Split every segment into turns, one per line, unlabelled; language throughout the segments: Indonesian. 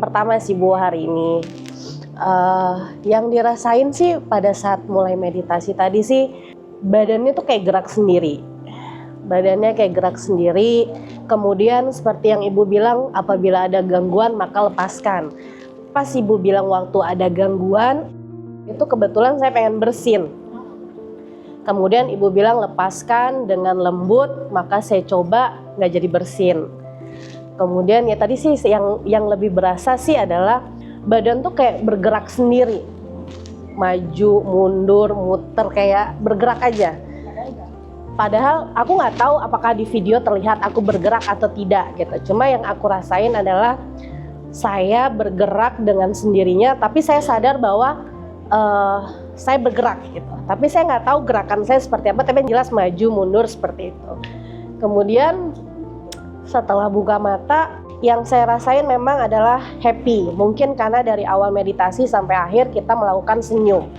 pertama sih Bu hari ini. Yang dirasain sih pada saat mulai meditasi tadi sih, badannya tuh kayak gerak sendiri. Badannya kayak gerak sendiri. Kemudian seperti yang Ibu bilang, apabila ada gangguan maka lepaskan. Pas Ibu bilang waktu ada gangguan, itu kebetulan saya pengen bersin. Kemudian Ibu bilang lepaskan dengan lembut, maka saya coba nggak jadi bersin. Kemudian ya tadi sih yang lebih berasa sih adalah badan tuh kayak bergerak sendiri, maju, mundur, muter, kayak bergerak aja. Padahal aku nggak tahu apakah di video terlihat aku bergerak atau tidak gitu. Cuma yang aku rasain adalah saya bergerak dengan sendirinya, tapi saya sadar bahwa saya bergerak gitu. Tapi saya nggak tahu gerakan saya seperti apa, tapi jelas maju, mundur seperti itu. Kemudian setelah buka mata, yang saya rasain memang adalah happy. Mungkin karena dari awal meditasi sampai akhir kita melakukan senyum.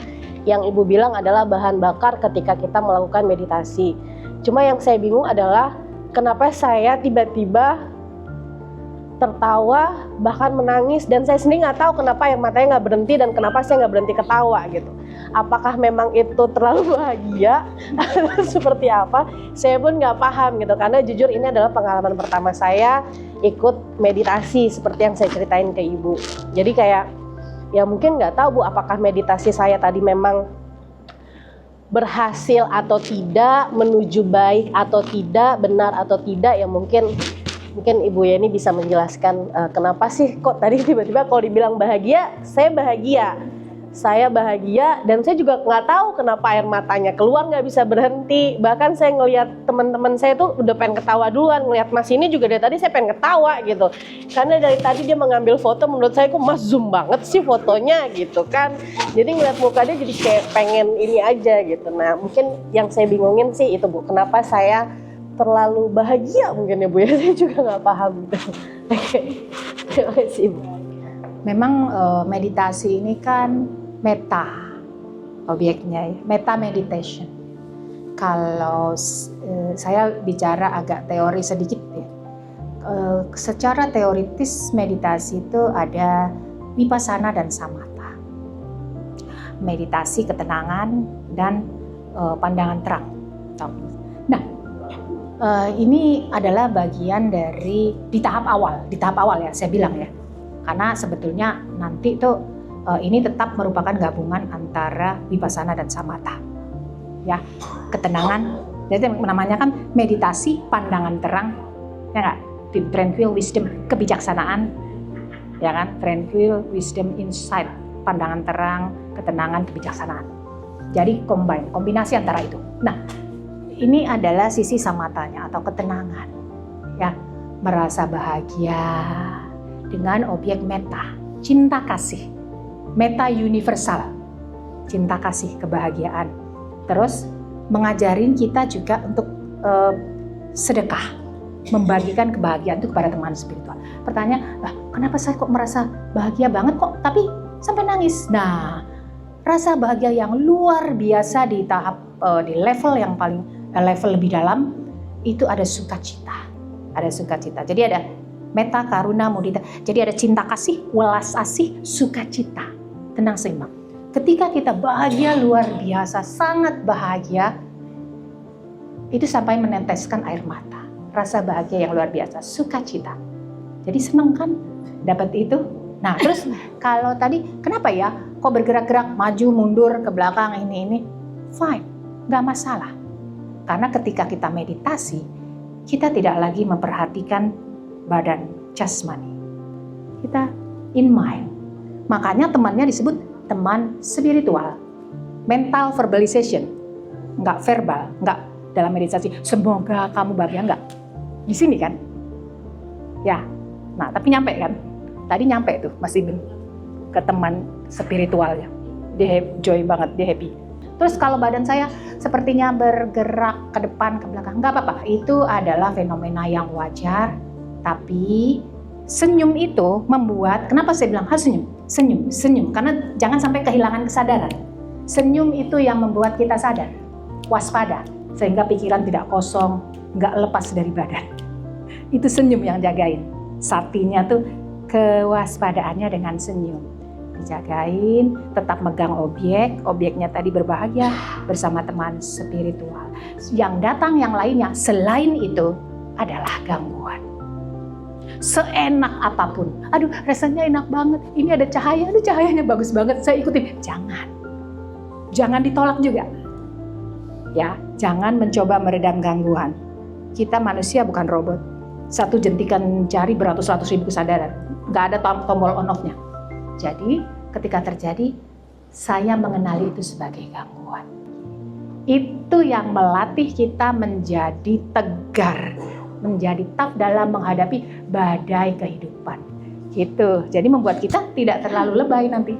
Yang Ibu bilang adalah bahan bakar ketika kita melakukan meditasi. Cuma yang saya bingung adalah kenapa saya tiba-tiba tertawa, bahkan menangis, dan saya sendiri nggak tahu kenapa air matanya nggak berhenti dan kenapa saya nggak berhenti ketawa gitu. Apakah memang itu terlalu bahagia atau seperti apa? Saya pun nggak paham gitu, karena jujur ini adalah pengalaman pertama saya ikut meditasi seperti yang saya ceritain ke Ibu. Jadi kayak ya mungkin nggak tahu Bu, apakah meditasi saya tadi memang berhasil atau tidak, menuju baik atau tidak, benar atau tidak, ya mungkin Ibu Yeni bisa menjelaskan kenapa sih kok tadi tiba-tiba kalau dibilang bahagia, saya bahagia dan saya juga nggak tahu kenapa air matanya keluar nggak bisa berhenti. Bahkan saya ngelihat teman-teman saya tuh udah pengen ketawa duluan, ngelihat Mas ini juga dari tadi saya pengen ketawa gitu. Karena dari tadi dia mengambil foto, menurut saya kok Mas zoom banget sih fotonya gitu kan. Jadi ngeliat muka dia jadi kayak pengen ini aja gitu. Nah mungkin yang saya bingungin sih itu Bu, kenapa saya terlalu bahagia mungkin ya Bu ya, saya juga nggak paham gitu. Oke, terima kasih Bu.
Memang meditasi ini kan meta objeknya ya, meta meditation. Kalau saya bicara agak teori sedikit ya, secara teoritis meditasi itu ada vipassana dan samatha. Meditasi ketenangan dan pandangan terang. Nah, ini adalah bagian dari di tahap awal ya saya bilang ya, karena sebetulnya nanti tuh ini tetap merupakan gabungan antara vipassana dan samatha ya, ketenangan. Jadi namanya kan meditasi pandangan terang ya nggak, tranquil wisdom kebijaksanaan ya kan, tranquil wisdom insight pandangan terang, ketenangan, kebijaksanaan. Jadi kombinasi antara itu. Nah, ini adalah sisi samatanya atau ketenangan, ya, merasa bahagia dengan objek meta, cinta kasih, meta universal, cinta kasih, kebahagiaan. Terus mengajarin kita juga untuk sedekah, membagikan kebahagiaan itu kepada teman spiritual. Pertanyaan, kenapa saya kok merasa bahagia banget kok, tapi sampai nangis? Nah, rasa bahagia yang luar biasa di tahap di level yang paling level lebih dalam itu ada sukacita. Jadi ada metta, karuna, mudita. Jadi ada cinta kasih, welas asih, sukacita, tenang seimbang. Ketika kita bahagia luar biasa, sangat bahagia, itu sampai meneteskan air mata. Rasa bahagia yang luar biasa, sukacita. Jadi senang kan dapat itu. Nah, terus kalau tadi kenapa ya kok bergerak-gerak maju mundur ke belakang ini fine, nggak masalah. Karena ketika kita meditasi, kita tidak lagi memperhatikan badan jasmani. Kita in mind. Makanya temannya disebut teman spiritual. Mental verbalization. Nggak verbal, nggak dalam meditasi. Semoga kamu bahagia, nggak. Di sini kan? Ya. Nah, tapi nyampe kan? Tadi nyampe tuh Mas Ibn ke teman spiritualnya. Dia joy banget, dia happy. Terus kalau badan saya sepertinya bergerak ke depan, ke belakang, nggak apa-apa. Itu adalah fenomena yang wajar. Tapi senyum itu membuat, kenapa saya bilang harus senyum. Karena jangan sampai kehilangan kesadaran. Senyum itu yang membuat kita sadar, waspada. Sehingga pikiran tidak kosong, nggak lepas dari badan. Itu senyum yang jagain. Satinya tuh kewaspadaannya dengan senyum. Dijagain, tetap megang objeknya tadi berbahagia bersama teman spiritual. Yang datang yang lainnya selain itu adalah gangguan. Seenak apapun, aduh rasanya enak banget, ini ada cahaya, aduh cahayanya bagus banget, saya ikutin. Jangan ditolak juga. Ya, jangan mencoba meredam gangguan. Kita manusia bukan robot. Satu jentikan jari beratus-ratus ribu kesadaran. Nggak ada tombol on off-nya. Jadi, ketika terjadi, saya mengenali itu sebagai gangguan. Itu yang melatih kita menjadi tegar, menjadi tough dalam menghadapi badai kehidupan. Gitu. Jadi membuat kita tidak terlalu lebay nanti.